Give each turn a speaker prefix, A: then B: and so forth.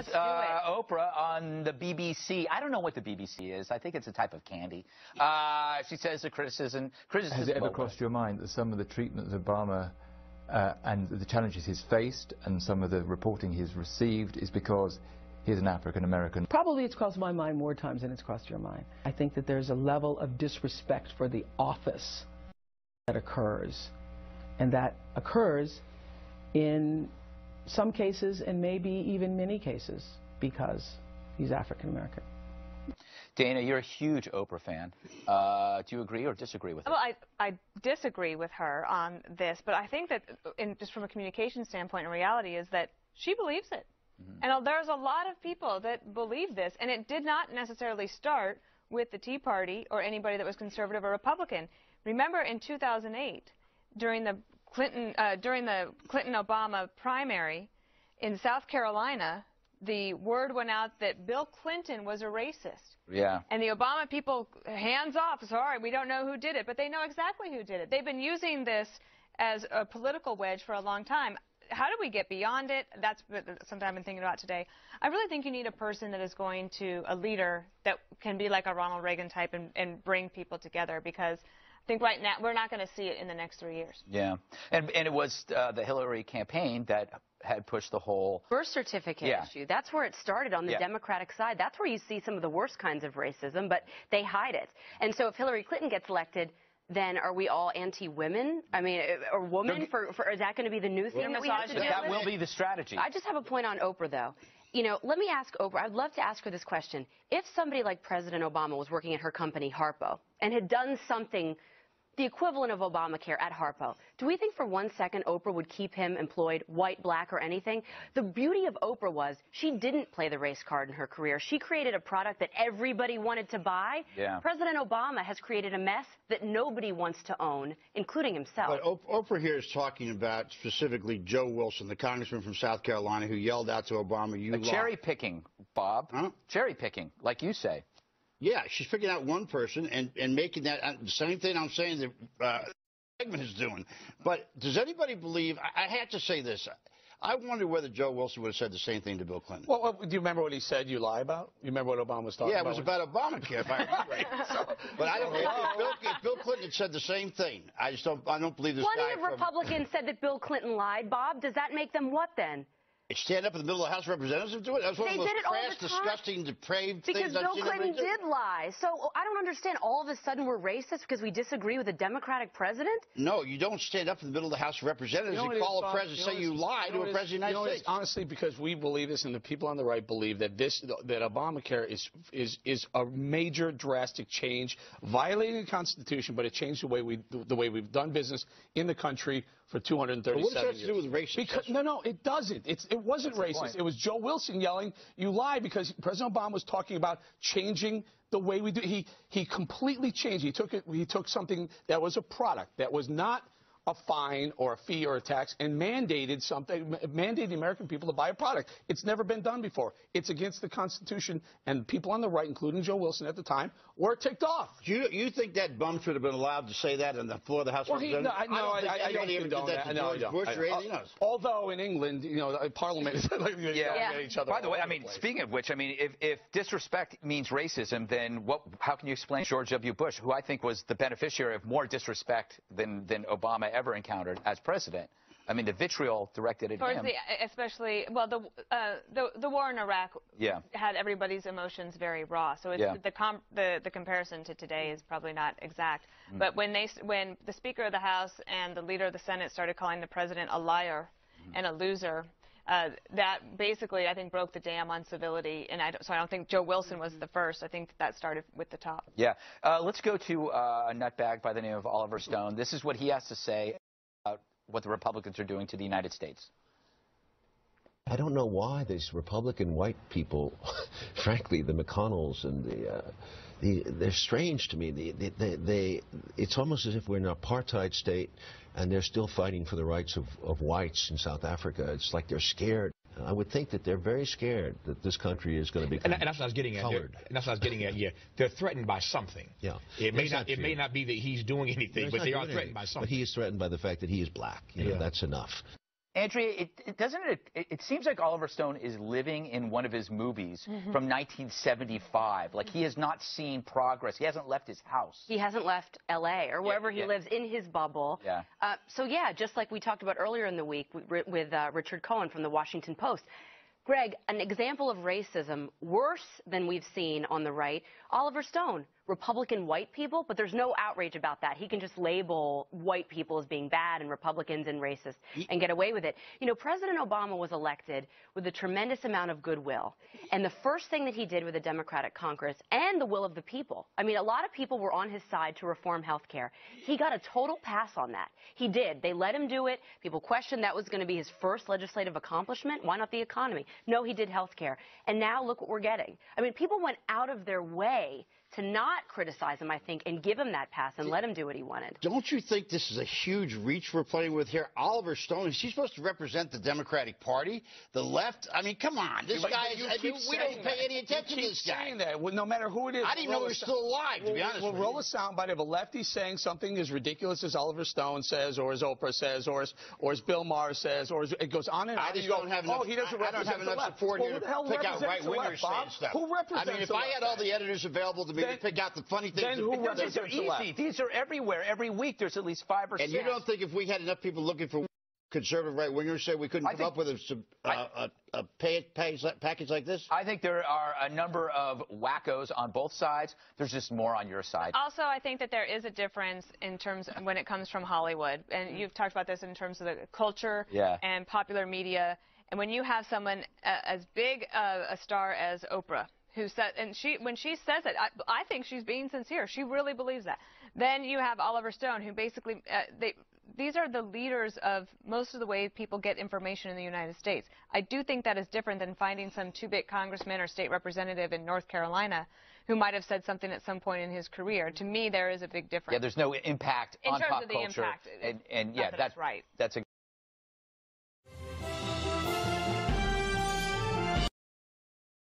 A: with Oprah on the BBC. I don't know what the BBC is. I think it's a type of candy. She says the criticism.
B: Has it ever crossed your mind that some of the treatment that Obama and the challenges he's faced and some of the reporting he's received is because he's an African American?
C: Probably it's crossed my mind more times than it's crossed your mind. I think that there's a level of disrespect for the office that occurs, and that occurs in some cases and maybe even many cases because he's African American.
A: Dana, you're a huge Oprah fan. Do you agree or disagree with her?
D: Well, I disagree with her on this, but I think that just from a communication standpoint, in reality, is that she believes it. And there's a lot of people that believe this, and it did not necessarily start with the Tea Party or anybody that was conservative or Republican. Remember in 2008, during the Clinton-Obama primary in South Carolina, the word went out that Bill Clinton was a racist.
A: Yeah. And
D: the Obama people, hands off, sorry, we don't know who did it, but they know exactly who did it. They've been using this as a political wedge for a long time. How do we get beyond it? That's something I've been thinking about today. I really think you need a person that is going to, a leader that can be like a Ronald Reagan type and bring people together, because I think right now we're not going to see it in the next 3 years.
A: Yeah. And it was the Hillary campaign that had pushed the whole
E: birth certificate issue. That's where it started on the Democratic side. That's where you see some of the worst kinds of racism, but they hide it. And so if Hillary Clinton gets elected, then are we all anti-women? I mean, or woman? Is that going to be the new thing that we have to deal with?
A: That will be the strategy.
E: I just have a point on Oprah, though. You know, let me ask Oprah. I'd love to ask her this question. If somebody like President Obama was working at her company, Harpo, and had done something the equivalent of Obamacare at Harpo, do we think for 1 second Oprah would keep him employed, white, black, or anything? The beauty of Oprah was she didn't play the race card in her career. She created a product that everybody wanted to buy.
A: Yeah.
E: President Obama has created a mess that nobody wants to own, including himself.
F: But Oprah here is talking about specifically Joe Wilson, the congressman from South Carolina who yelled out to Obama, "You lie."
A: Cherry picking, Bob. Huh? Cherry picking, like you say.
F: Yeah, she's picking out one person and making that the same thing I'm saying that segment is doing. But does anybody believe, I had to say this, I wonder whether Joe Wilson would have said the same thing to Bill Clinton.
G: Well, do you remember what he said you lie about? You remember what Obama was talking about?
F: Yeah, it was about Obamacare, if I remember right. But I don't if Bill Clinton had said the same thing. I don't believe this guy.
E: Plenty of Republicans said that Bill Clinton lied, Bob. Does that make them what then?
F: Stand up in the middle of the House of Representatives and do it? That's one of the most crass, disgusting, depraved things I've seen.
E: Because Bill Clinton did lie. So I don't understand. All of a sudden we're racist because we disagree with a Democratic president?
F: No, you don't stand up in the middle of the House of Representatives and call a president, say you lied to a president of the United States.
G: Honestly, because we believe this, and the people on the right believe that that Obamacare is a major, drastic change, violating the Constitution, but it changed the way we've done business in the country for 237 years.
F: What does that have to do with racism?
G: No, it doesn't. It wasn't racist. It was Joe Wilson yelling, "You lie," because President Obama was talking about changing the way we do. He completely changed. He took something that was a product that was not a fine or a fee or a tax and mandated the American people to buy a product. It's never been done before. It's against the Constitution, and people on the right, including Joe Wilson at the time, were ticked off.
F: Do you think that bum should have been allowed to say that on the floor of the House of Representatives?
G: I don't condone that.
F: George Bush or anything else.
G: Although in England, Parliament is like at each other.
A: By the way, speaking of which, if disrespect means racism, then how can you explain George W. Bush, who I think was the beneficiary of more disrespect than Obama ever encountered as president? I mean, the vitriol directed at him.
D: Especially, well, the war in Iraq had everybody's emotions very raw. So the comparison to today is probably not exact. But when the Speaker of the House and the Leader of the Senate started calling the president a liar and a loser, that basically, I think, broke the dam on civility. And so I don't think Joe Wilson was the first. I think that started with the top.
A: Yeah. Let's go to a nutbag by the name of Oliver Stone. This is what he has to say about what the Republicans are doing to the United States.
H: I don't know why these Republican white people, frankly, the McConnells and they're strange to me. It's almost as if we're in an apartheid state and they're still fighting for the rights of whites in South Africa. It's like they're scared. I would think that they're very scared that this country is going to become
I: and that's what I was getting at. And that's what I was getting at. Yeah, they're threatened by something.
H: Yeah,
I: it may not be that he's doing anything, but they are threatened by something.
H: But he is threatened by the fact that he is black. You know, that's enough.
A: Andrea, it seems like Oliver Stone is living in one of his movies from 1975. Like, he has not seen progress. He hasn't left his house.
E: He hasn't left L.A. or wherever he lives in his bubble.
A: Yeah.
E: So, yeah, just like we talked about earlier in the week with Richard Cohen from the Washington Post. Greg, an example of racism worse than we've seen on the right, Oliver Stone, Republican white people, but there's no outrage about that. He can just label white people as being bad and Republicans and racist and get away with it. You know, President Obama was elected with a tremendous amount of goodwill. And the first thing that he did with the Democratic Congress and the will of the people, I mean, a lot of people were on his side to reform health care. He got a total pass on that. He did. They let him do it. People questioned that was going to be his first legislative accomplishment. Why not the economy? No, he did health care. And now look what we're getting. I mean, people went out of their way to not criticize him, I think, and give him that pass and let him do what he wanted.
F: Don't you think this is a huge reach we're playing with here? Oliver Stone, is he supposed to represent the Democratic Party? The left? I mean, come on. This guy is, we don't pay any attention to this guy.
G: That. Well, no matter who it is.
F: I didn't know he was still alive, to be honest with you.
G: We'll roll a soundbite of a lefty saying something as ridiculous as Oliver Stone says, or as Oprah says, or as Bill Maher says, or as, it goes on and on.
F: I just don't have enough,
G: he doesn't
F: I don't have enough support here to pick out right-wingers saying stuff.
G: Who represents
F: I mean, if I had all the editors available to me to pick out the funny things.
A: Then who represents the left? These are everywhere. Every week there's at least 5 or 6.
F: And you don't think if we had enough people looking for conservative right-wingers say we couldn't come up with a package like this?
A: I think there are a number of wackos on both sides. There's just more on your side.
D: Also, I think that there is a difference in terms when it comes from Hollywood. And you've talked about this in terms of the culture and popular media. And when you have someone as big a star as Oprah, who said, and when she says it, I think she's being sincere. She really believes that. Then you have Oliver Stone, who basically, these are the leaders of most of the way people get information in the United States. I do think that is different than finding some 2-bit congressman or state representative in North Carolina who might have said something at some point in his career. To me, there is a big difference.
A: Yeah, there's no impact on pop culture.
D: In terms of the impact.
A: And yeah,
D: that's right.
A: That's a